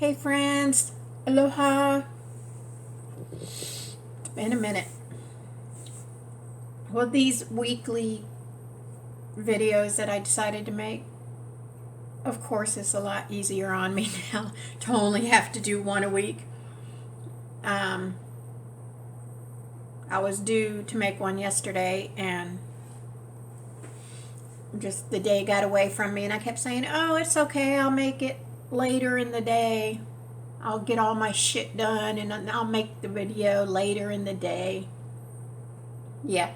Hey friends, aloha. It's been a minute. Well, these weekly videos that I decided to make, of course, it's a lot easier on me now to only have to do one a week. I was due to make one yesterday, and just the day got away from me, and I kept saying, oh, it's okay, I'll make it later in the day. I'll get all my shit done and I'll make the video later in the day. Yeah,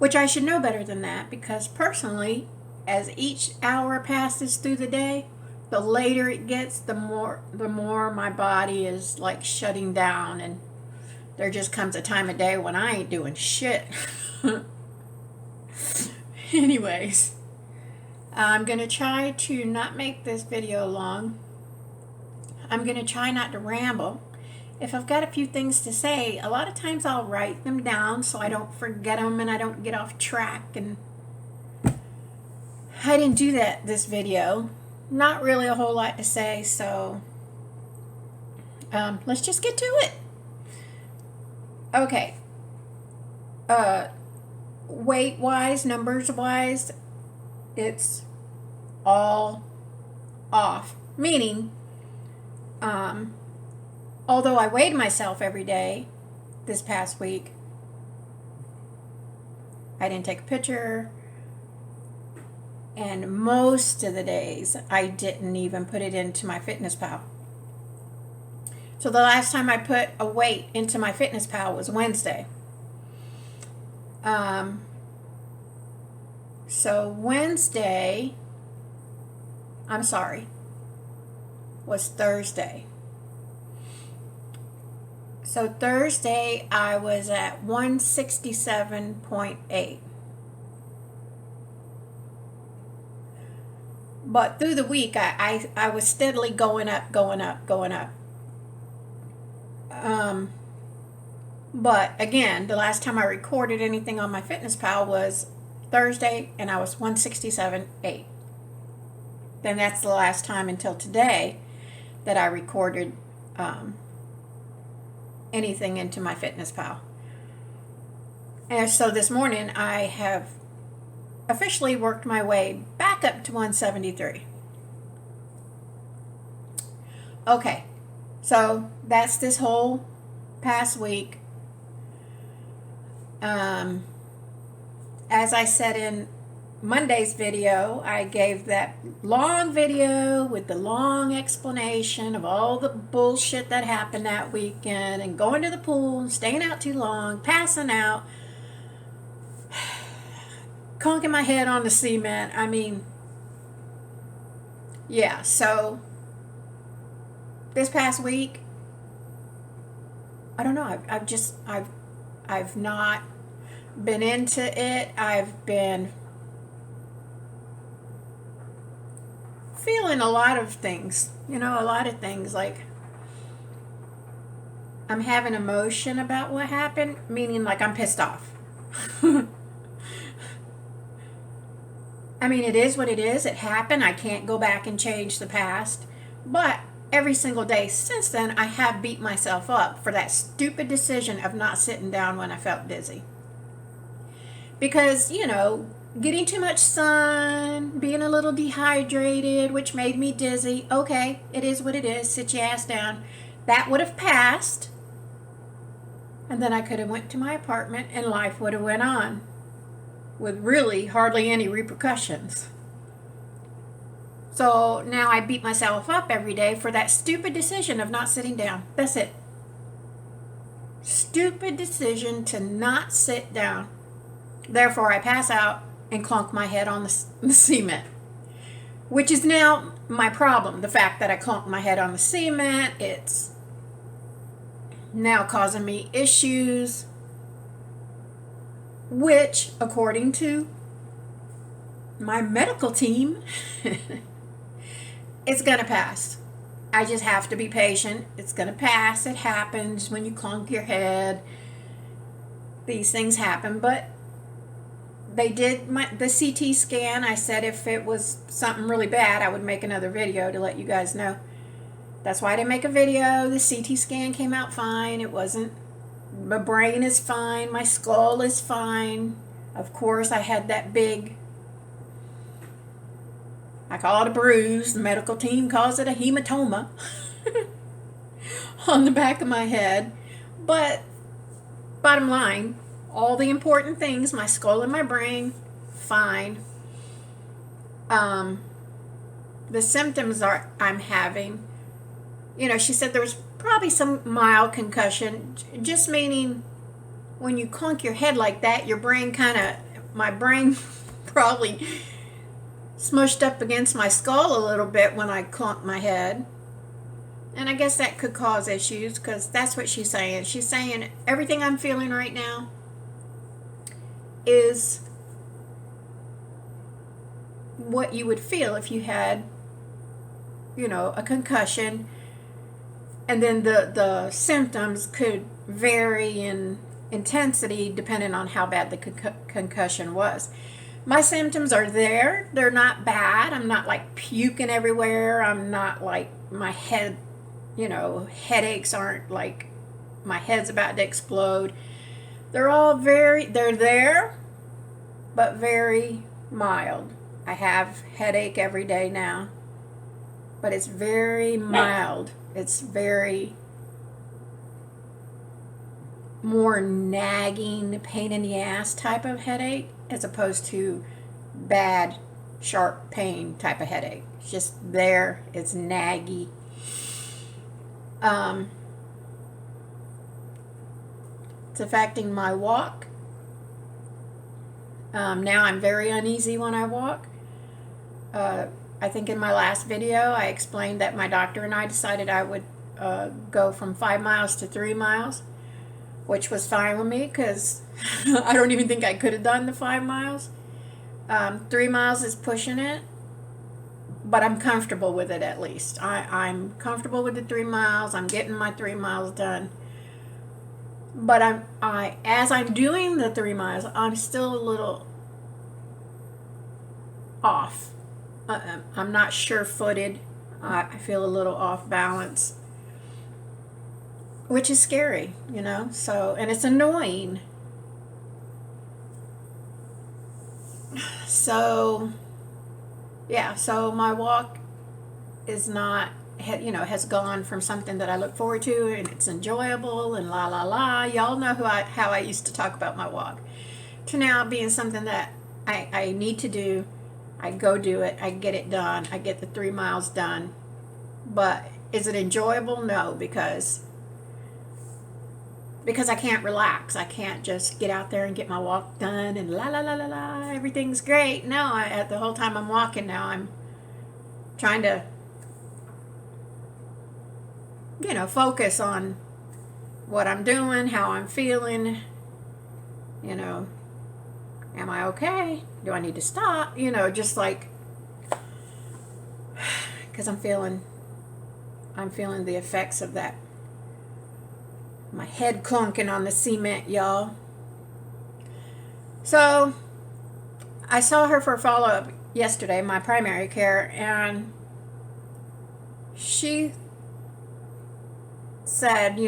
which I should know better than that, because personally, as each hour passes through the day, the later it gets, the more my body is like shutting down, and there just comes a time of day when I ain't doing shit. Anyways, I'm gonna try to not make this video long. I'm going to try not to ramble. If I've got a few things to say, a lot of times I'll write them down so I don't forget them and I don't get off track. And I didn't do that this video. Not really a whole lot to say, so let's just get to it. Okay. Weight-wise, numbers-wise, it's all off. Meaning, although I weighed myself every day this past week, I didn't take a picture, and most of the days I didn't even put it into my FitnessPal. So the last time I put a weight into my FitnessPal was Wednesday. Was Thursday. So Thursday I was at 167.8. But through the week I was steadily going up. But again, the last time I recorded anything on my FitnessPal was Thursday, and I was 167.8. Then that's the last time until today that I recorded anything into my FitnessPal. And so this morning I have officially worked my way back up to 173. Okay, so that's this whole past week. As I said in Monday's video, I gave that long video with the long explanation of all the bullshit that happened that weekend, and going to the pool and staying out too long, passing out, conking my head on the cement. I mean, yeah, so this past week, I don't know, I've not been into it. I've been feeling a lot of things, like I'm having emotion about what happened, meaning like I'm pissed off. I mean, it is what it is. It happened. I can't go back and change the past. But every single day since then, I have beat myself up for that stupid decision of not sitting down when I felt dizzy. Because, getting too much sun, being a little dehydrated, which made me dizzy. Okay, it is what it is. Sit your ass down. That would have passed. And then I could have went to my apartment and life would have went on with really hardly any repercussions. So now I beat myself up every day for that stupid decision of not sitting down. That's it. Stupid decision to not sit down. Therefore, I pass out and clunk my head on the cement, which is now my problem. The fact that I clunk my head on the cement, it's now causing me issues, which, according to my medical team, it's going to pass. I just have to be patient. It's going to pass. It happens when you clunk your head. These things happen, but they did the CT scan. I said if it was something really bad, I would make another video to let you guys know. That's why I didn't make a video. The CT scan came out fine. It wasn't, my brain is fine. My skull is fine. Of course, I had that big, I call it a bruise. The medical team calls it a hematoma on the back of my head. But bottom line, all the important things, my skull and my brain, fine. The symptoms I'm having, she said there was probably some mild concussion, just meaning when you clunk your head like that, my brain probably smushed up against my skull a little bit when I clunked my head. And I guess that could cause issues, because that's what she's saying. She's saying everything I'm feeling right now is what you would feel if you had, a concussion. And then the symptoms could vary in intensity depending on how bad the concussion was. My symptoms are there. They're not bad. I'm not like puking everywhere. I'm not like my head, headaches aren't like my head's about to explode. They're there, but very mild. I have headache every day now, but it's very mild. It's very more nagging, pain in the ass type of headache, as opposed to bad, sharp pain type of headache. It's just there. It's naggy. It's affecting my walk. Now I'm very uneasy when I walk. I think in my last video I explained that my doctor and I decided I would go from 5 miles to 3 miles, which was fine with me because I don't even think I could have done the 5 miles. 3 miles is pushing it, but I'm comfortable with it at least. I'm comfortable with the 3 miles. I'm getting my 3 miles done. But as I'm doing the 3 miles, I'm still a little off. I'm not sure-footed. I feel a little off balance, which is scary, So, and it's annoying. So, yeah. So my walk is not, has gone from something that I look forward to and it's enjoyable and la la la. Y'all know how I used to talk about my walk, to now being something that I need to do. I go do it. I get it done. I get the 3 miles done. But is it enjoyable? No, because I can't relax. I can't just get out there and get my walk done and la la la la la. Everything's great. No, the whole time I'm walking now, I'm trying to, focus on what I'm doing, how I'm feeling. Am I okay? Do I need to stop? Just like, because I'm feeling the effects of that. My head clunking on the cement, y'all. So, I saw her for a follow-up yesterday, my primary care, and she said,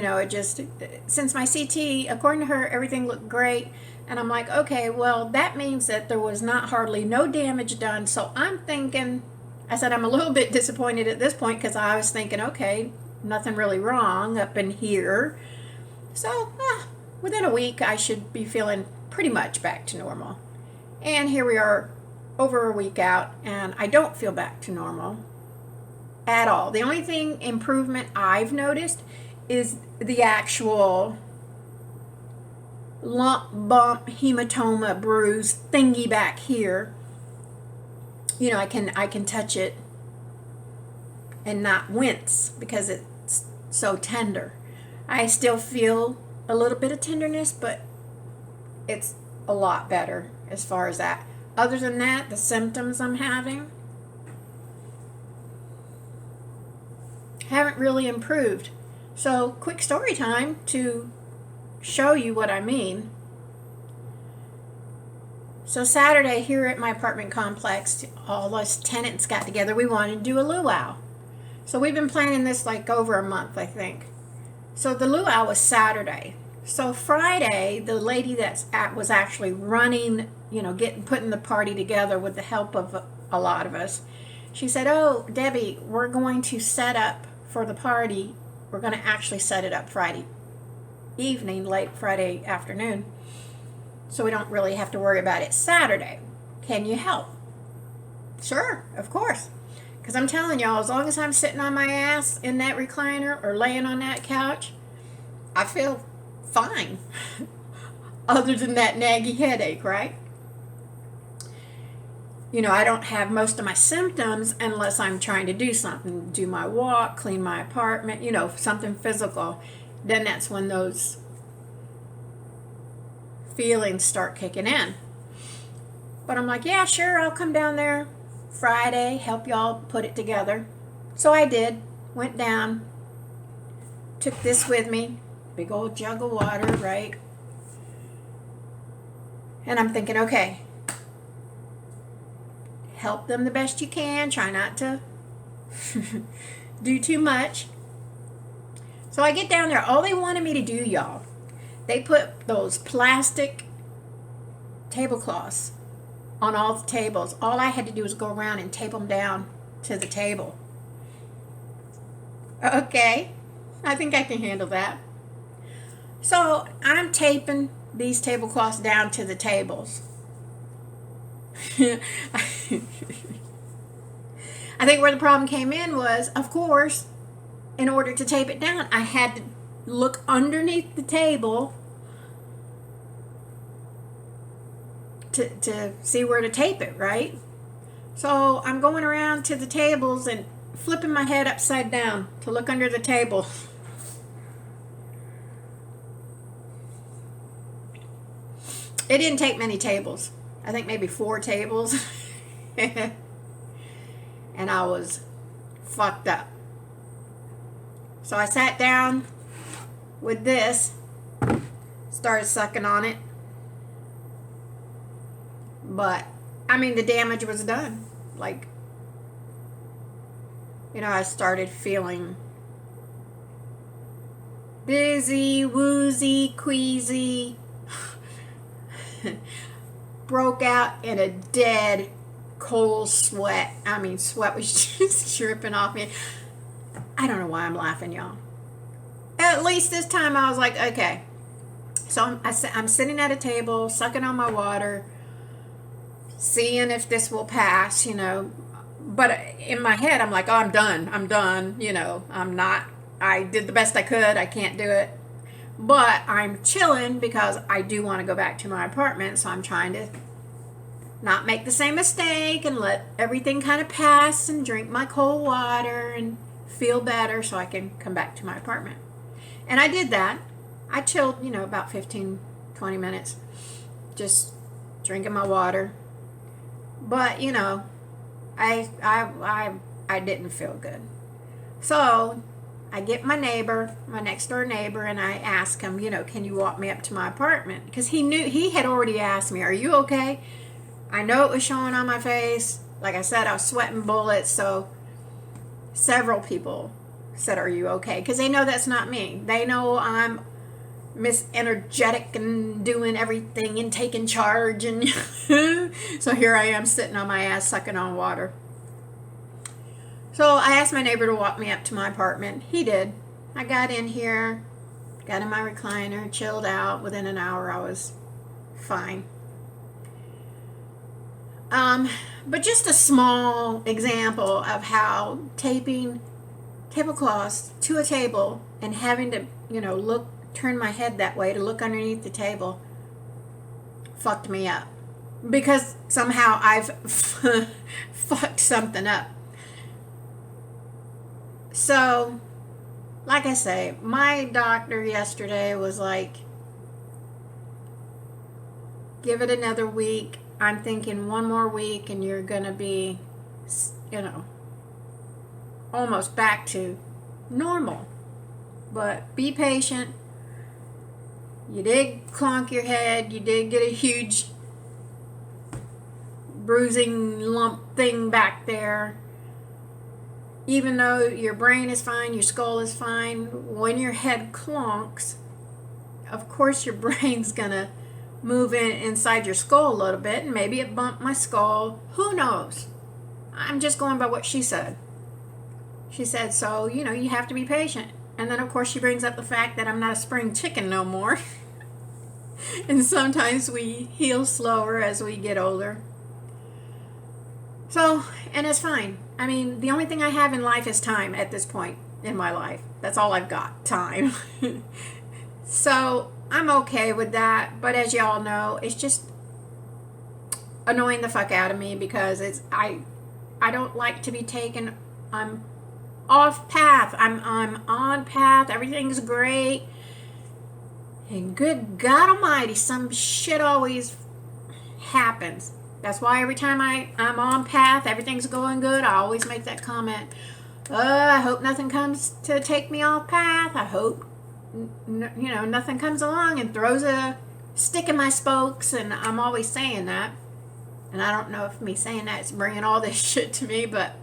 since my CT, according to her, everything looked great. And I'm like, okay, well, that means that there was hardly no damage done. So I'm thinking, I said, I'm a little bit disappointed at this point, because I was thinking, okay, nothing really wrong up in here. So within a week, I should be feeling pretty much back to normal. And here we are over a week out, and I don't feel back to normal at all. The only improvement I've noticed is the actual lump, bump, hematoma, bruise thingy back here. I can touch it and not wince because it's so tender. I still feel a little bit of tenderness, but it's a lot better as far as that. Other than that, the symptoms I'm having haven't really improved. So, quick story time to show you what I mean. So Saturday here at my apartment complex, all us tenants got together. We wanted to do a luau. So we've been planning this like over a month, I think. So the luau was Saturday. So Friday, the lady was actually running, putting the party together with the help of a lot of us. She said, "Oh, Debbie, we're going to set up for the party. We're going to actually set it up Friday evening, late Friday afternoon, so we don't really have to worry about it Saturday. Can you help?" Sure, of course. Because I'm telling y'all, as long as I'm sitting on my ass in that recliner or laying on that couch, I feel fine. Other than that naggy headache, right? I don't have most of my symptoms unless I'm trying to do something, do my walk, clean my apartment, something physical. Then that's when those feelings start kicking in. But I'm like, yeah, sure, I'll come down there Friday, help y'all put it together. So I did, went down, took this with me, big old jug of water, right? And I'm thinking, okay, help them the best you can, try not to do too much. So I get down there, all they wanted me to do, y'all, they put those plastic tablecloths on all the tables. All I had to do was go around and tape them down to the table. Okay, I think I can handle that. So I'm taping these tablecloths down to the tables. I think where the problem came in was, of course, in order to tape it down, I had to look underneath the table to see where to tape it, right? So I'm going around to the tables and flipping my head upside down to look under the table. It didn't take many tables. I think maybe 4 tables. And I was fucked up. So I sat down with this, started sucking on it. But, the damage was done. Like, I started feeling dizzy, woozy, queasy. Broke out in a dead, cold sweat. Sweat was just dripping off me. I don't know why I'm laughing, y'all. At least this time I was like, okay. So I'm sitting at a table, sucking on my water, seeing if this will pass, But in my head, I'm like, oh, I'm done. I did the best I could. I can't do it. But I'm chilling because I do want to go back to my apartment. So I'm trying to not make the same mistake and let everything kind of pass and drink my cold water and feel better so I can come back to my apartment. And I did that. I chilled, about 15, 20 minutes, just drinking my water. But, I didn't feel good. So I get my next door neighbor, and I ask him, can you walk me up to my apartment? Because he had already asked me, are you okay? I know it was showing on my face. Like I said, I was sweating bullets. So several people said, are you okay? Because they know that's not me. They know I'm Miss Energetic and doing everything and taking charge. And so here I am sitting on my ass sucking on water. So I asked my neighbor to walk me up to my apartment. He did. I got in here, got in my recliner, chilled out. Within an hour, I was fine. But just a small example of how taping tablecloths to a table and having to, turn my head that way to look underneath the table fucked me up. Because somehow I've fucked something up. So, like I say, my doctor yesterday was like, give it another week. I'm thinking one more week and you're going to be, almost back to normal. But be patient. You did clonk your head. You did get a huge bruising lump thing back there. even though your brain is fine, your skull is fine, when your head clunks, of course your brain's gonna move inside your skull a little bit, and maybe it bumped my skull. Who knows? I'm just going by what she said. She said, so, you have to be patient. And then, of course, she brings up the fact that I'm not a spring chicken no more. And sometimes we heal slower as we get older. So, and it's fine. I mean, the only thing I have in life is time at this point in my life. That's all I've got, time. So, I'm okay with that. But as y'all know, it's just annoying the fuck out of me because I don't like to be taken. I'm off path. I'm on path. Everything's great. And good God Almighty, some shit always happens. That's why every time I'm on path, everything's going good, I always make that comment. I hope nothing comes to take me off path. I hope, nothing comes along and throws a stick in my spokes. And I'm always saying that. And I don't know if me saying that is bringing all this shit to me, but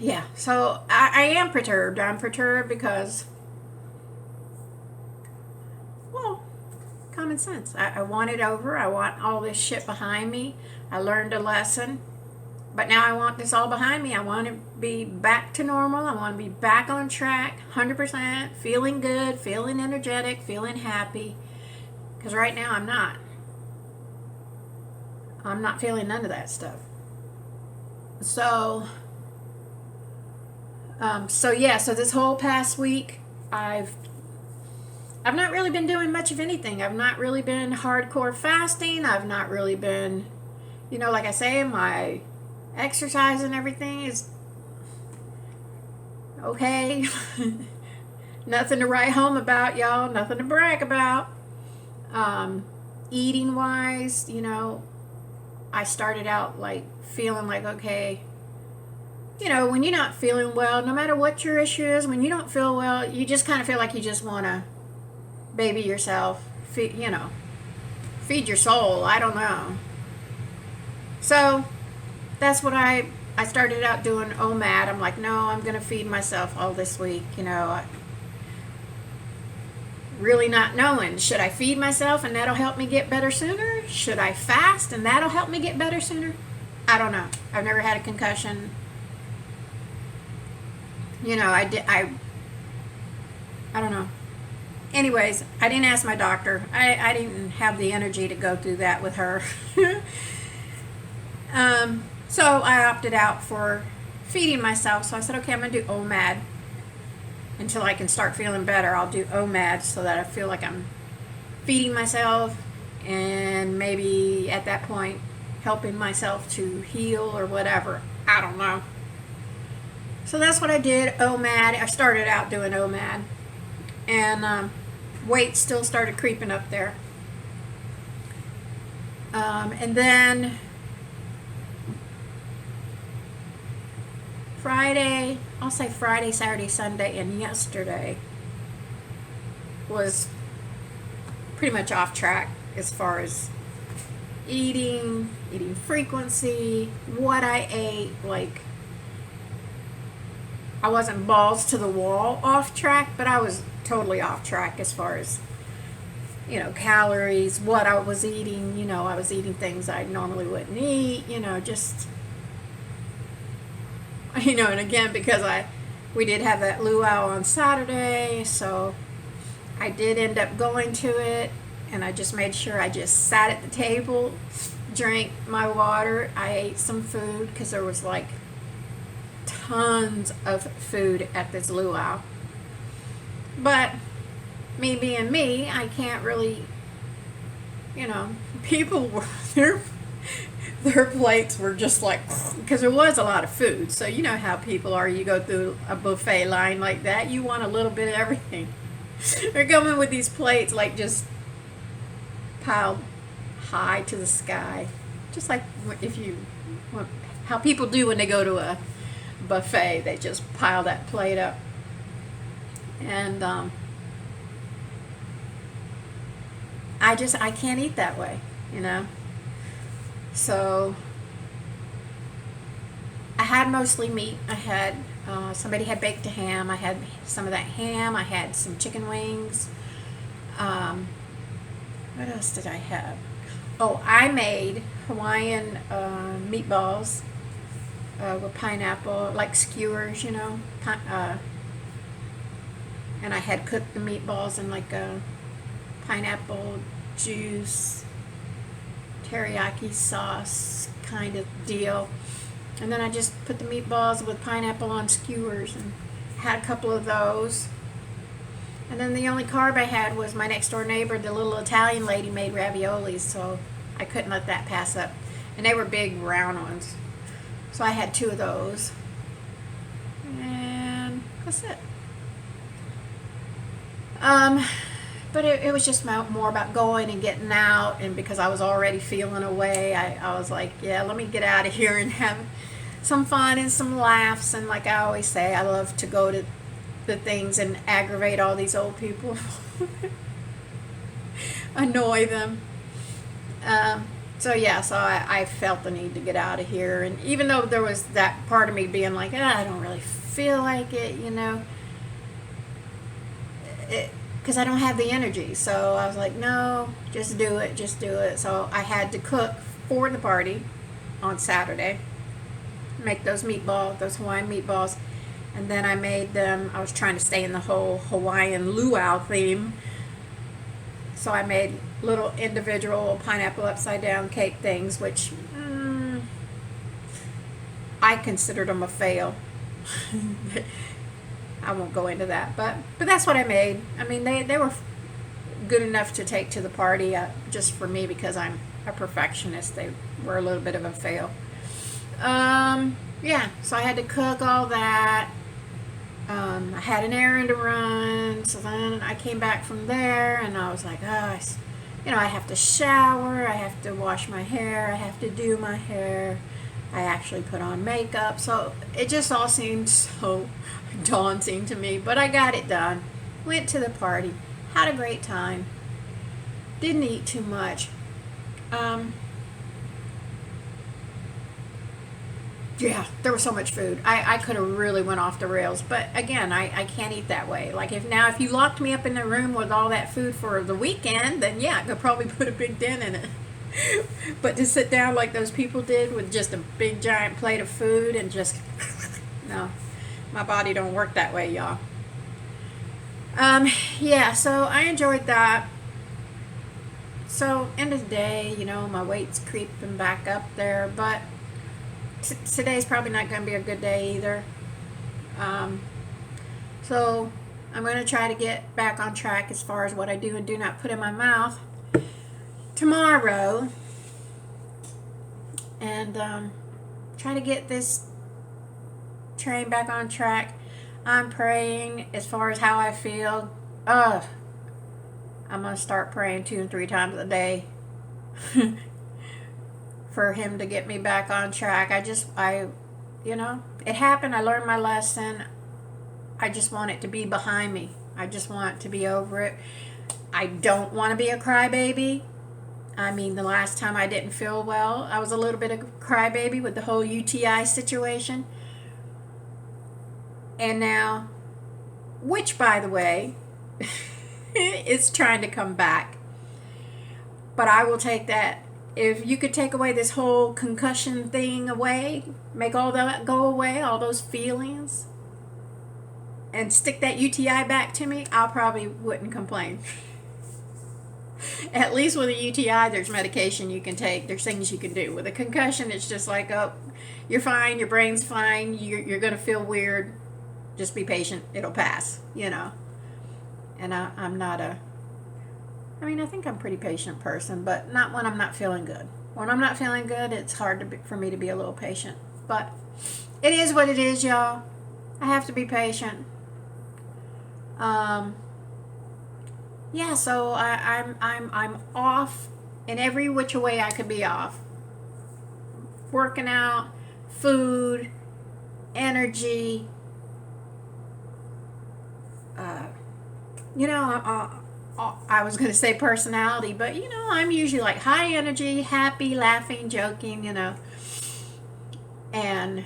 yeah, so I am perturbed. I'm perturbed because, well, common sense. I want it over. I want all this shit behind me. I learned a lesson. But now I want this all behind me. I want to be back to normal. I want to be back on track, 100%, feeling good, feeling energetic, feeling happy. Because right now I'm not. I'm not feeling none of that stuff. So this whole past week, I've not really been doing much of anything. I've not really been hardcore fasting. I've not really been, like I say, my exercise and everything is okay. Nothing to write home about, y'all. Nothing to brag about. Eating wise, I started out like feeling like, okay, when you're not feeling well, no matter what your issue is, when you don't feel well, you just kind of feel like you just want to baby yourself, feed your soul. I don't know. So that's what I started out doing OMAD. I'm like, no, I'm going to feed myself all this week. Really not knowing, should I feed myself and that'll help me get better sooner? Should I fast and that'll help me get better sooner? I don't know. I've never had a concussion. I don't know. Anyways, I didn't ask my doctor. I didn't have the energy to go through that with her. So I opted out for feeding myself. So I said, okay, I'm going to do OMAD. Until I can start feeling better, I'll do OMAD so that I feel like I'm feeding myself and maybe at that point helping myself to heal or whatever. I don't know. So that's what I did, OMAD. I started out doing OMAD. And weight still started creeping up there. And then Friday, Saturday, Sunday, and yesterday was pretty much off track as far as eating frequency, what I ate. Like, I wasn't balls to the wall off track, but I was totally off track as far as, calories, what I was eating. I was eating things I normally wouldn't eat, just... and again, because we did have that luau on Saturday, so I did end up going to it, and I just made sure I just sat at the table, drank my water, I ate some food, because there was like tons of food at this luau. But me being me, I can't really, people were their plates were just like, because there was a lot of food. So you know how people are. You go through a buffet line like that, you want a little bit of everything. They're coming with these plates like just piled high to the sky. Just like how people do when they go to a buffet. They just pile that plate up. And I can't eat that way, So I had mostly meat. I had somebody had baked a ham. I had some of that ham. I had some chicken wings. What else did I have? Oh, I made Hawaiian meatballs with pineapple, like skewers, you know. And I had cooked the meatballs in like a pineapple juice, teriyaki sauce kind of deal. And then I just put the meatballs with pineapple on skewers and had a couple of those. And then the only carb I had was my next door neighbor, the little Italian lady, made raviolis, so I couldn't let that pass up. And they were big round ones. So I had 2 of those. And that's it. But it was just more about going and getting out, and because I was already feeling away, I was like, yeah, let me get out of here and have some fun and some laughs. And like I always say, I love to go to the things and aggravate all these old people. Annoy them. So I felt the need to get out of here. And even though there was that part of me being like, I don't really feel like it, you know, because I don't have the energy. So I was like, no, just do it. So I had to cook for the party on Saturday, make those Hawaiian meatballs. And then I made them, I was trying to stay in the whole Hawaiian luau theme. So I made little individual pineapple upside down cake things, which I considered them a fail. I won't go into that, but that's what I made. I mean, they were good enough to take to the party, just for me, because I'm a perfectionist. They were a little bit of a fail. So I had to cook all that. I had an errand to run, so then I came back from there, and I was like, I have to shower, I have to wash my hair, I have to do my hair, I actually put on makeup, so it just all seemed so daunting to me, but I got it done. Went to the party, had a great time, didn't eat too much. Yeah, there was so much food. I could have really went off the rails, but again, I can't eat that way. Like if you locked me up in the room with all that food for the weekend, then yeah, I could probably put a big dent in it. But to sit down like those people did with just a big giant plate of food and just, no, my body don't work that way, y'all. So I enjoyed that. So end of the day, my weight's creeping back up there, but today's probably not going to be a good day either. So I'm going to try to get back on track as far as what I do and do not put in my mouth tomorrow, and try to get this train back on track. I'm praying as far as how I feel. I'm going to start praying 2 and 3 times a day for him to get me back on track. It happened. I learned my lesson. I just want it to be behind me. I just want to be over it. I don't want to be a crybaby. I mean, the last time I didn't feel well, I was a little bit of a crybaby with the whole UTI situation. And now, which by the way, is trying to come back. But I will take that. If you could take away this whole concussion thing away, make all that go away, all those feelings, and stick that UTI back to me, I probably wouldn't complain. At least with a UTI, there's medication you can take. There's things you can do. With a concussion, it's just like, oh, you're fine, your brain's fine, you're going to feel weird. Just be patient. It'll pass, And I'm not I think I'm a pretty patient person, but not when I'm not feeling good. When I'm not feeling good, it's hard for me to be a little patient. But it is what it is, y'all. I have to be patient. So I'm off in every which way I could be off. Working out, food, energy. I was going to say personality, but I'm usually like high energy, happy, laughing, joking, and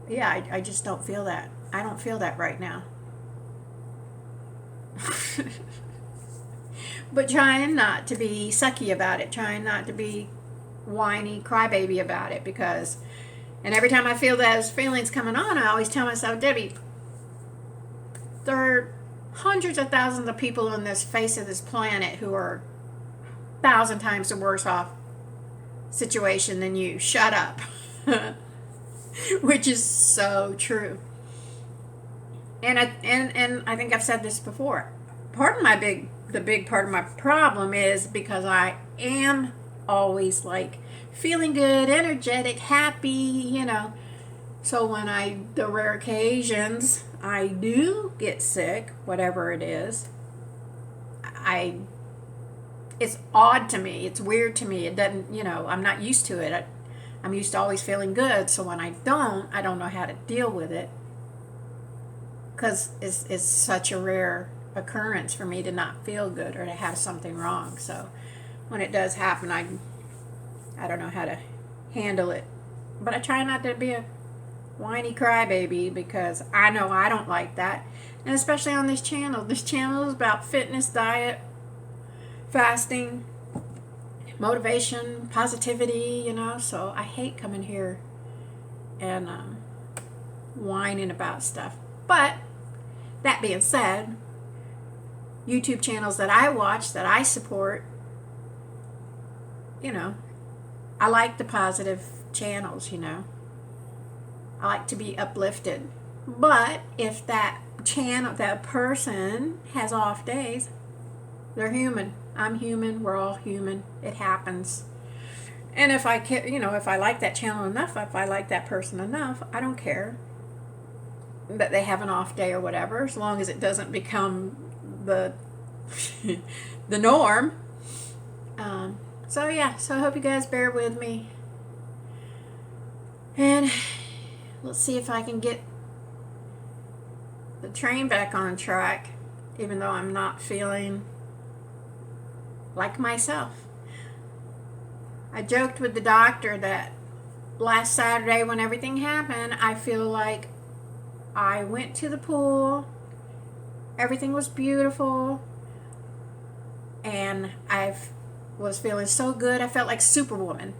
yeah, I just don't feel that. I don't feel that right now. But trying not to be sucky about it, trying not to be whiny crybaby about it, because, and every time I feel those feelings coming on, I always tell myself, Debbie, there are hundreds of thousands of people on this face of this planet who are 1,000 times the worse off situation than you. Shut up. Which is so true. And I think I've said this before. The big part of my problem is because I am always like feeling good, energetic, happy, you know. So when the rare occasions I do get sick, whatever it is, it's odd to me. It's weird to me. It doesn't, I'm not used to it. I'm used to always feeling good. So when I don't know how to deal with it, because it's such a rare occurrence for me to not feel good or to have something wrong. So when it does happen, I don't know how to handle it. But I try not to be a whiny crybaby, because I know I don't like that. And especially on this channel. This channel is about fitness, diet, fasting, motivation, positivity, so I hate coming here and whining about stuff. But that being said, YouTube channels that I watch, that I support, I like the positive channels, I like to be uplifted. But if that person has off days, they're human. I'm human. We're all human. It happens. And if I like that channel enough, if I like that person enough, I don't care that they have an off day or whatever, as long as it doesn't become the the norm. So I hope you guys bear with me. And let's see if I can get the train back on track, even though I'm not feeling like myself. I joked with the doctor that last Saturday when everything happened, I feel like I went to the pool, everything was beautiful, and I was feeling so good. I felt like Superwoman.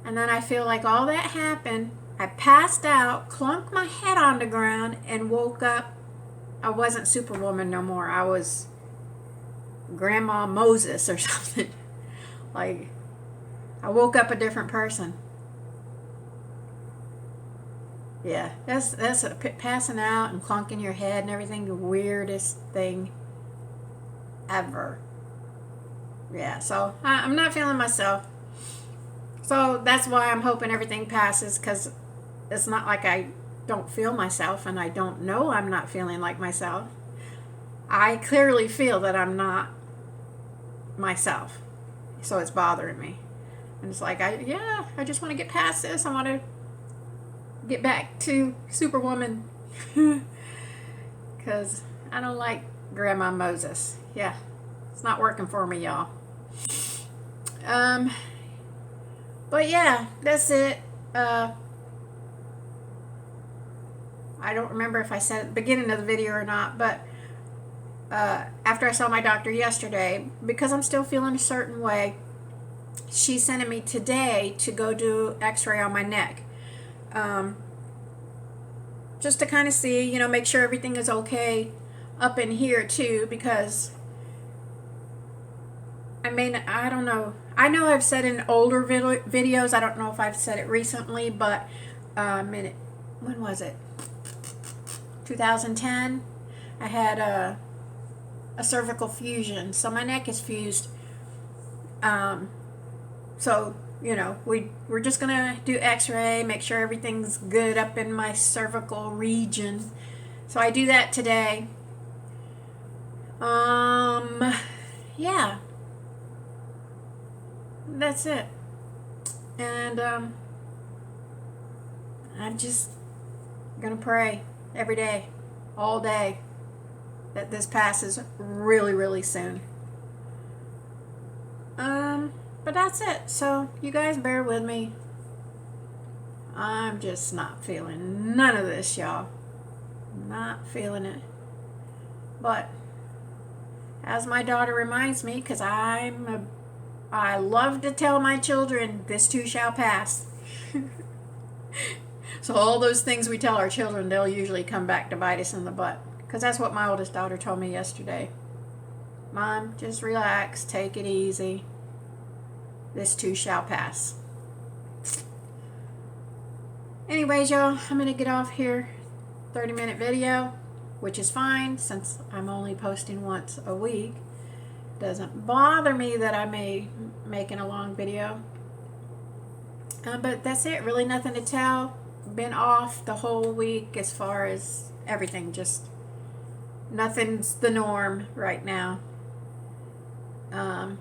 And then I feel like all that happened, I passed out, clunked my head on the ground, and woke up. I wasn't Superwoman no more. I was Grandma Moses or something. Like, I woke up a different person. Yeah, that's passing out and clunking your head and everything, the weirdest thing ever. Yeah, so I'm not feeling myself. So that's why I'm hoping everything passes, because it's not like I don't feel myself, and I don't know I'm not feeling like myself. I clearly feel that I'm not myself. So it's bothering me. And it's like, I just want to get past this. I want to get back to Superwoman. Because I don't like Grandma Moses. Yeah, it's not working for me, y'all. But yeah, that's it. I don't remember if I said at the beginning of the video or not, but after I saw my doctor yesterday, because I'm still feeling a certain way, she's sending me today to go do x-ray on my neck. Just to kind of see, make sure everything is okay up in here too, because I don't know. I know I've said in older videos, I don't know if I've said it recently, but when was it? 2010? I had a cervical fusion, so my neck is fused. So, we're just going to do x-ray, make sure everything's good up in my cervical region. So I do that today. Yeah. That's it. And I'm just going to pray every day, all day, that this passes really, really soon. But that's it. So you guys bear with me. I'm just not feeling none of this, y'all. Not feeling it. But as my daughter reminds me, because I love to tell my children, this too shall pass. So all those things we tell our children, they'll usually come back to bite us in the butt. Because that's what my oldest daughter told me yesterday. Mom, just relax, take it easy. This too shall pass. Anyways, y'all, I'm going to get off here. 30-minute video, which is fine since I'm only posting once a week. Doesn't bother me that I may making a long video. But that's it. Really nothing to tell. Been off the whole week as far as everything. Just nothing's the norm right now. Yeah.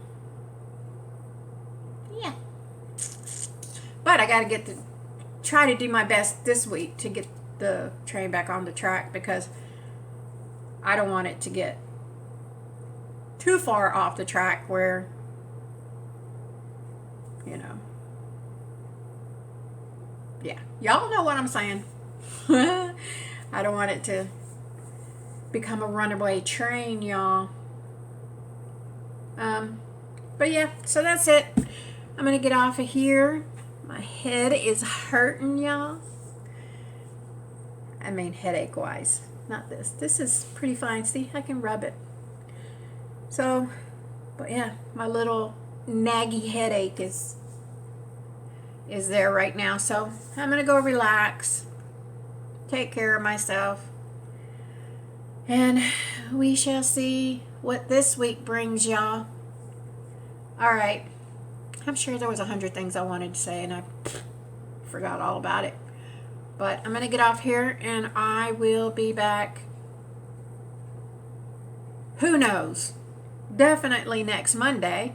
But I got to try to do my best this week to get the train back on the track, because I don't want it to get too far off the track where, yeah, y'all know what I'm saying. I don't want it to become a runaway train, y'all. But yeah, so that's it. I'm gonna get off of here. My head is hurting, y'all. I mean, headache wise, not this. This is pretty fine. See, I can rub it. So, but yeah, my little naggy headache is there right now. So I'm gonna go relax, take care of myself, and we shall see what this week brings, y'all. All right. I'm sure there was 100 things I wanted to say, and I forgot all about it. But I'm going to get off here, and I will be back. Who knows? Definitely next Monday.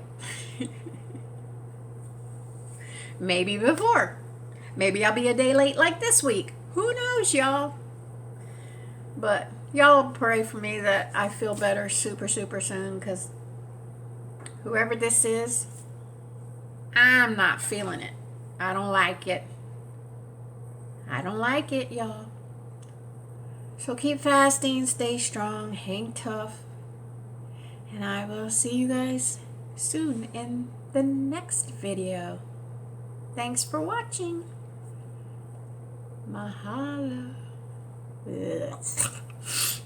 Maybe before. Maybe I'll be a day late like this week. Who knows, y'all? But y'all pray for me that I feel better super, super soon, because whoever this is, I'm not feeling it. I don't like it. I don't like it, y'all. So keep fasting, stay strong, hang tough. And I will see you guys soon in the next video. Thanks for watching. Mahalo. Ugh.